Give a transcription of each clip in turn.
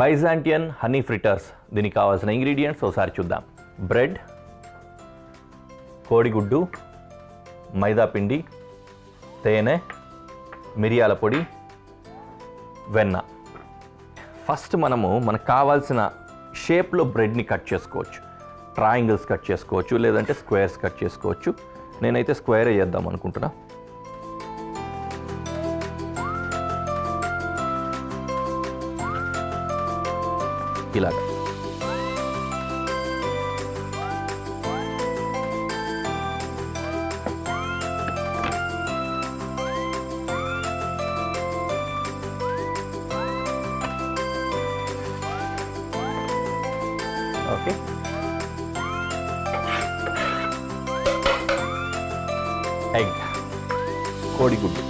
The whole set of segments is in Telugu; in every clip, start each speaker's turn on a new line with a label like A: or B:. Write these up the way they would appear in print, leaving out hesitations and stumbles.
A: Byzantine honey fritters. దీనికి కావాల్సిన ఇంగ్రీడియంట్స్ ఒకసారి చూద్దాం. బ్రెడ్, కోడిగుడ్డు, మైదా పిండి, తేనె, మిరియాల పొడి, వెన్న. ఫస్ట్ మనకు కావాల్సిన షేప్లో బ్రెడ్ని కట్ చేసుకోవచ్చు. ట్రయాంగిల్స్ కట్ చేసుకోవచ్చు, లేదంటే స్క్వేర్స్ కట్ చేసుకోవచ్చు. నేనైతే స్క్వేరే చేద్దాం అనుకుంటున్నా. ఇలాగా ఓకే. ఎగ్, కోడిగుడ్డు,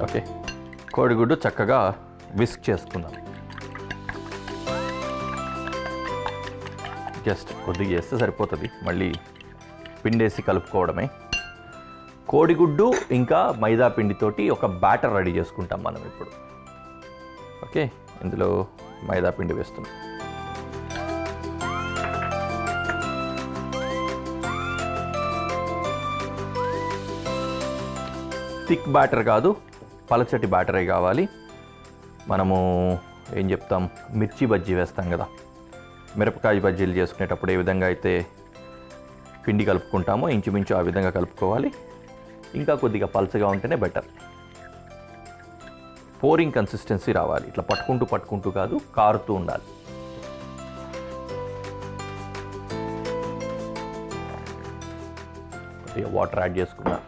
A: ఓకే. కోడిగుడ్డు చక్కగా విస్క్ చేసుకుందాం. జస్ట్ కొద్దిగా చేస్తే సరిపోతుంది, మళ్ళీ పిండేసి కలుపుకోవడమే. కోడిగుడ్డు ఇంకా మైదా పిండితోటి ఒక బ్యాటర్ రెడీ చేసుకుంటాం మనం ఇప్పుడు. ఓకే, ఇందులో మైదా పిండి వేస్తున్నాం. థిక్ బ్యాటర్ కాదు, పలచటి బ్యాటరే కావాలి. మనము ఏం చెప్తాం, మిర్చి బజ్జీ వేస్తాం కదా, మిరపకాయ బజ్జీలు చేసుకునేటప్పుడు ఏ విధంగా అయితే పిండి కలుపుకుంటామో ఇంచుమించు ఆ విధంగా కలుపుకోవాలి. ఇంకా కొద్దిగా పలచగా ఉంటేనే బెటర్. పోరింగ్ కన్సిస్టెన్సీ రావాలి, ఇట్లా పట్టుకుంటూ కాదు, కారుతూ ఉండాలి. కొద్దిగా వాటర్ యాడ్ చేసుకున్నా.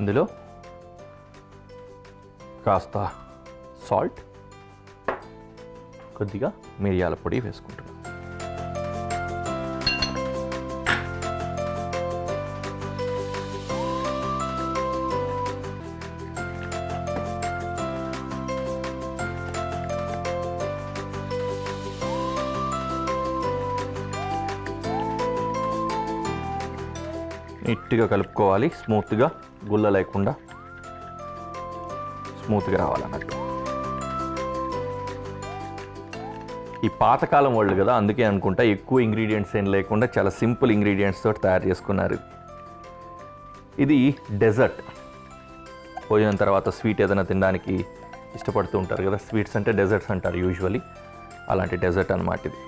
A: ఇందులో కాస్త సాల్ట్, కొద్దిగా మిరియాల పొడి వేసుకుంటున్నాం. నీట్గా కలుపుకోవాలి, స్మూత్గా, గుల్ల లేకుండా స్మూత్గా రావాలన్నట్టు. ఈ పాతకాలం వాళ్ళు కదా, అందుకే అనుకుంటా ఎక్కువ ఇంగ్రీడియంట్స్ ఏం లేకుండా చాలా సింపుల్ ఇంగ్రీడియంట్స్ తోటి తయారు చేసుకున్నారు. ఇది డెజర్ట్. భోజనం తర్వాత స్వీట్ ఏదైనా తినడానికి ఇష్టపడుతూ ఉంటారు కదా, స్వీట్స్ అంటే డెజర్ట్స్ అంటారు యూజువలీ. అలాంటి డెజర్ట్ అన్నమాట ఇది.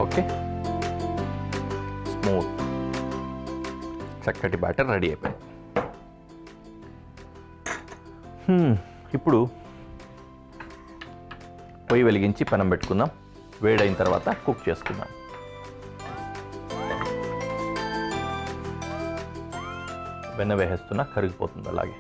A: ఓకే, స్మూత్ చక్కటి బ్యాటర్ రెడీ అయిపోయింది. ఇప్పుడు పొయ్యి వెలిగించి పెనం పెట్టుకుందాం. వేడైన తర్వాత కుక్ చేసుకుందాం. వెన్న వేసేస్తున్నా, కరిగిపోతుంది అలాగే.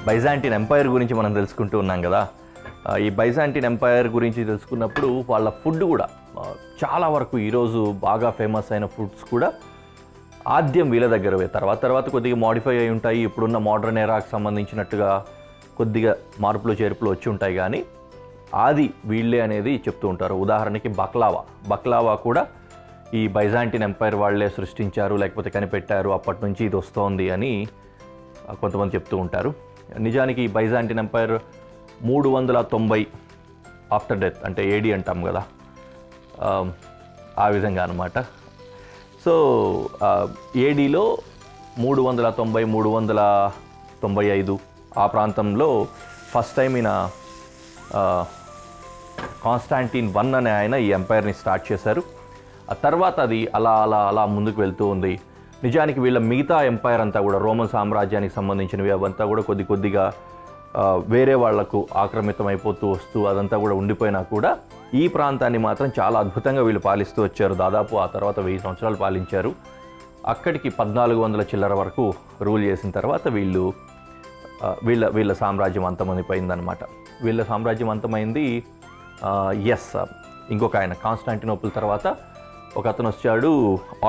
A: బైజాంటిన్ ఎంపైర్ గురించి మనం తెలుసుకుంటూ ఉన్నాం కదా. ఈ బైజాంటిన్ ఎంపైర్ గురించి తెలుసుకున్నప్పుడు వాళ్ళ ఫుడ్ కూడా చాలా వరకు ఈరోజు బాగా ఫేమస్ అయిన ఫుడ్స్ కూడా ఆద్యం వీళ్ళ దగ్గరవే. తర్వాత కొద్దిగా మాడిఫై అయి ఉంటాయి, ఇప్పుడున్న మోడర్న్ ఎరాకి సంబంధించినట్టుగా కొద్దిగా మార్పులు చేర్పులు వచ్చి ఉంటాయి, కానీ ఆది వీళ్ళే అనేది చెప్తూ ఉంటారు. ఉదాహరణకి బక్లావా కూడా ఈ బైజాంటిన్ ఎంపైర్ వాళ్ళే సృష్టించారు, లేకపోతే కనిపెట్టారు, అప్పటి నుంచి ఇది వస్తోంది అని కొంతమంది చెప్తూ ఉంటారు. నిజానికి ఈ బైజాంటిన్ ఎంపైర్ 390 ఆఫ్టర్ డెత్, అంటే ఏడి అంటాం కదా, ఆ విధంగా అన్నమాట. సో ఏడీలో 390, 395 ఆ ప్రాంతంలో ఫస్ట్ టైం ఈయన కాన్స్టాంటిన్ I అనే ఆయన ఈ ఎంపైర్ని స్టార్ట్ చేశారు. ఆ తర్వాత అది అలా అలా అలా ముందుకు వెళ్తూ ఉంది. నిజానికి వీళ్ళ మిగతా ఎంపైర్ అంతా కూడా రోమన్ సామ్రాజ్యానికి సంబంధించినవి అవంతా కూడా కొద్దిగా వేరే వాళ్లకు ఆక్రమితమైపోతూ వస్తూ అదంతా కూడా ఉండిపోయినా కూడా ఈ ప్రాంతాన్ని మాత్రం చాలా అద్భుతంగా వీళ్ళు పాలిస్తూ వచ్చారు. దాదాపు ఆ తర్వాత 1000 సంవత్సరాలు పాలించారు. అక్కడికి 1400 చిల్లర వరకు రూల్ చేసిన తర్వాత వీళ్ళ సామ్రాజ్యం అంతమైపోయిందనమాట. వీళ్ళ సామ్రాజ్యం అంతమైంది. ఇంకొక ఆయన కాన్స్టాంటినోపుల్ తర్వాత ఒక అతను వచ్చాడు,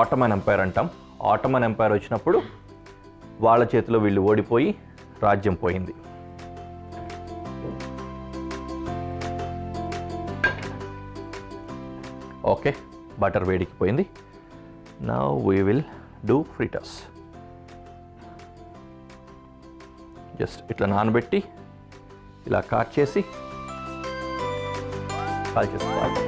A: ఆటోమన్ ఎంపైర్ అంటాం. ఆటోమన్ ఎంపైర్ వచ్చినప్పుడు వాళ్ళ చేతిలో వీళ్ళు ఓడిపోయి రాజ్యం పోయింది. ఓకే, బటర్ వేడికి పోయింది. Now we will do fritters. Just ఇట్లా నానబెట్టి ఇలా కాట్ చేసి కాల్చేసుకోవాలి.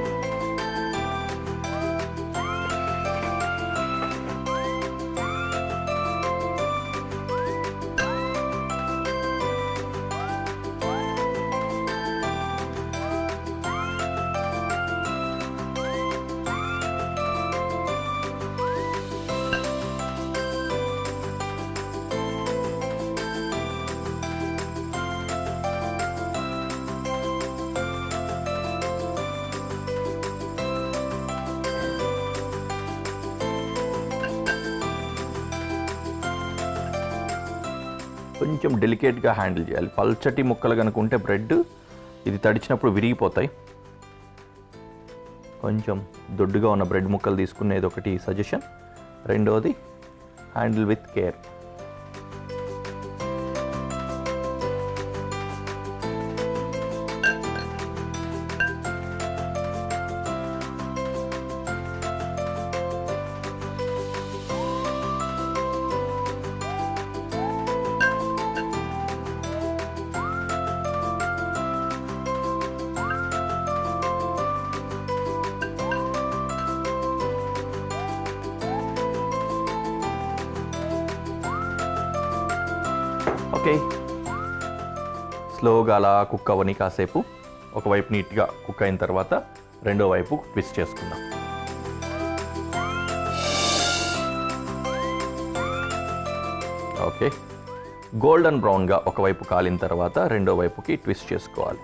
A: కొంచెం డెలికేట్గా హ్యాండిల్ చేయాలి. పల్చటి ముక్కలు కనుక ఉంటే బ్రెడ్ ఇది తడిచినప్పుడు విరిగిపోతాయి. కొంచెం దొడ్డుగా ఉన్న బ్రెడ్ ముక్కలు తీసుకునేది ఒకటి సజెషన్. రెండోది హ్యాండిల్ విత్ కేర్. ఓకే, స్లోగా అలా కుక్ అవ్వని కాసేపు. ఒకవైపు నీట్గా కుక్ అయిన తర్వాత రెండో వైపు ట్విస్ట్ చేసుకుందాం. ఓకే, గోల్డెన్ బ్రౌన్గా ఒకవైపు కాలిన తర్వాత రెండో వైపుకి ట్విస్ట్ చేసుకోవాలి.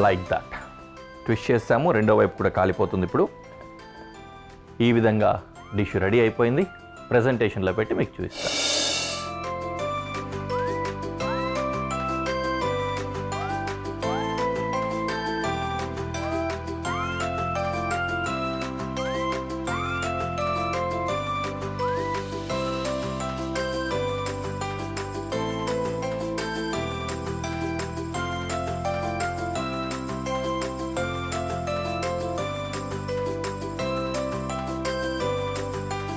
A: లైక్ దట్ ట్విస్ట్ చేసాము. రెండో వైపు కూడా కాలిపోతుంది. ఇప్పుడు ఈ విధంగా డిష్ రెడీ అయిపోయింది. ప్రెజెంటేషన్లో పెట్టి మీకు చూపిస్తాను.